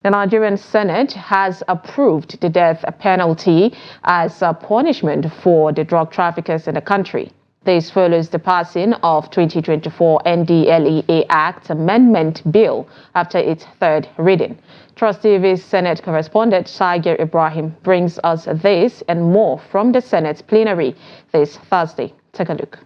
The Nigerian Senate has approved the death penalty as a punishment for the drug traffickers in the country. This follows the passing of 2024 NDLEA Act Amendment Bill after its third reading. Trust TV's Senate correspondent Tiger Ibrahim brings us this and more from the Senate plenary this Thursday. Take a look.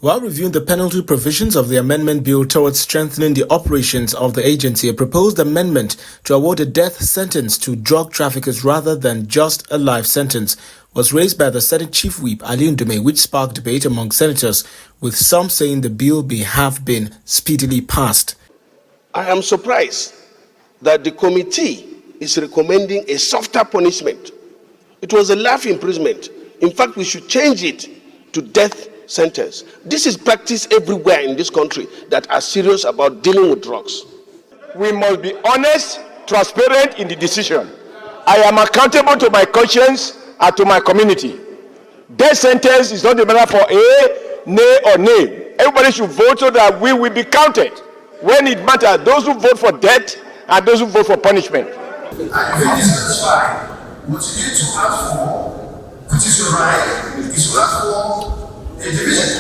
While reviewing the penalty provisions of the amendment bill towards strengthening the operations of the agency, a proposed amendment to award a death sentence to drug traffickers rather than just a life sentence was raised by the Senate Chief Whip Ali Ndume, which sparked debate among senators, with some saying the bill may have been speedily passed. I am surprised that the committee is recommending a softer punishment. It was a life imprisonment. In fact, we should change it to death sentence. This is practiced everywhere in this country that are serious about dealing with drugs. We must be honest, transparent in the decision. I am accountable to my conscience and to my community. Death sentence is not a matter for a, nay or nay. Everybody should vote so that we will be counted. When it matters, those who vote for death and those who vote for punishment. I really satisfied what you need to ask for, which is your right, is to ask for a division.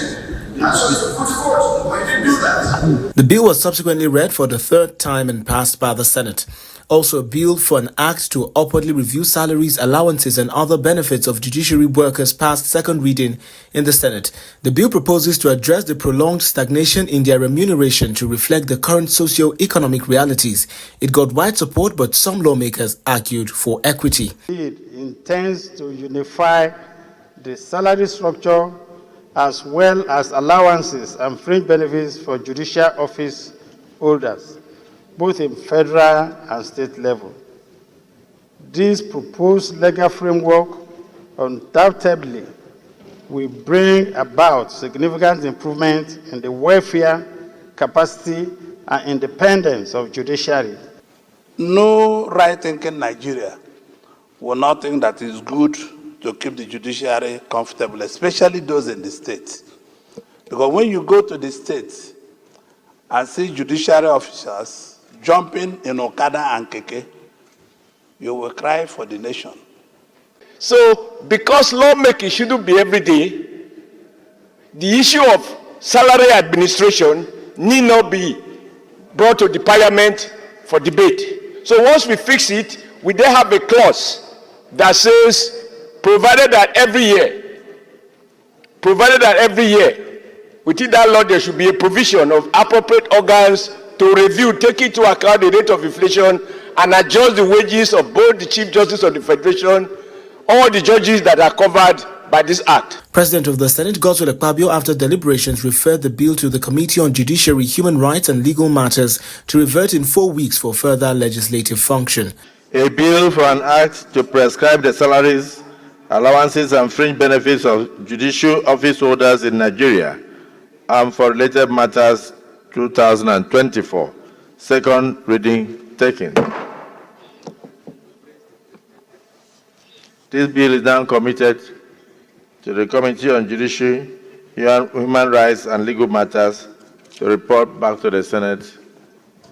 And so it's put to court, but you didn't do that. The bill was subsequently read for the third time and passed by the Senate. Also, a bill for an act to upwardly review salaries, allowances, and other benefits of judiciary workers passed second reading in the Senate. The bill proposes to address the prolonged stagnation in their remuneration to reflect the current socio-economic realities. It got wide support, but some lawmakers argued for equity. It intends to unify the salary structure as well as allowances and fringe benefits for judicial office holders, both in federal and state level. This proposed legal framework undoubtedly will bring about significant improvement in the welfare, capacity, and independence of judiciary. No right-thinking Nigeria will not think that it's good to keep the judiciary comfortable, especially those in the states. Because when you go to the states and see judiciary officers jumping in Okada and Keke, you will cry for the nation. So, because lawmaking shouldn't be every day, the issue of salary administration need not be brought to the parliament for debate. So once we fix it, we then have a clause that says, provided that every year, within that law, there should be a provision of appropriate organs to review, take into account the rate of inflation, and adjust the wages of both the Chief Justice of the Federation, all the judges that are covered by this act. President of the Senate, Godswill Akpabio, after deliberations, referred the bill to the Committee on Judiciary, Human Rights and Legal Matters to revert in 4 weeks for further legislative function. A bill for an act to prescribe the salaries, allowances and fringe benefits of judicial office holders in Nigeria and for related matters 2024. Second reading taken. This bill is now committed to the Committee on Judiciary, Human Rights and Legal Matters to report back to the Senate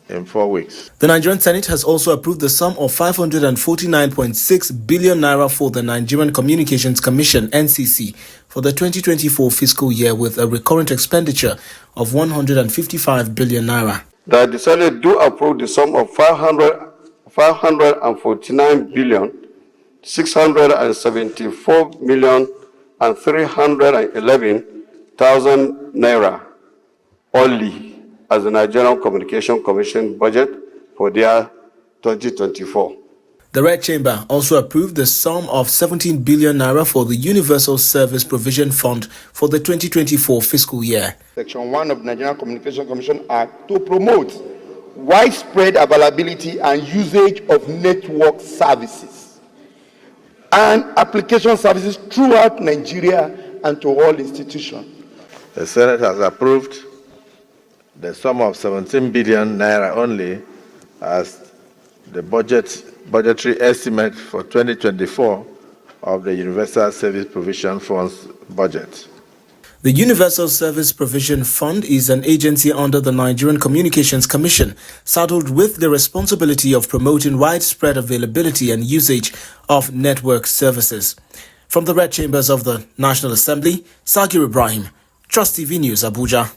in 4 weeks. The Nigerian Senate has also approved the sum of 549.6 billion naira for the Nigerian Communications Commission (NCC) for the 2024 fiscal year, with a recurrent expenditure of 155 billion naira. That the Senate do approve the sum of 549 billion 674 million and 311,000 naira only as the Nigerian Communication Commission budget for the year 2024. The Red Chamber also approved the sum of 17 billion naira for the Universal Service Provision Fund for the 2024 fiscal year. Section 1 of the Nigerian Communication Commission Act to promote widespread availability and usage of network services and application services throughout Nigeria and to all institutions. The Senate has approved the sum of 17 billion naira only as the budgetary estimate for 2024 of the Universal Service Provision Fund's budget. The Universal Service Provision Fund is an agency under the Nigerian Communications Commission, saddled with the responsibility of promoting widespread availability and usage of network services. From the Red Chambers of the National Assembly, Sagir Ibrahim, Trust TV News, Abuja.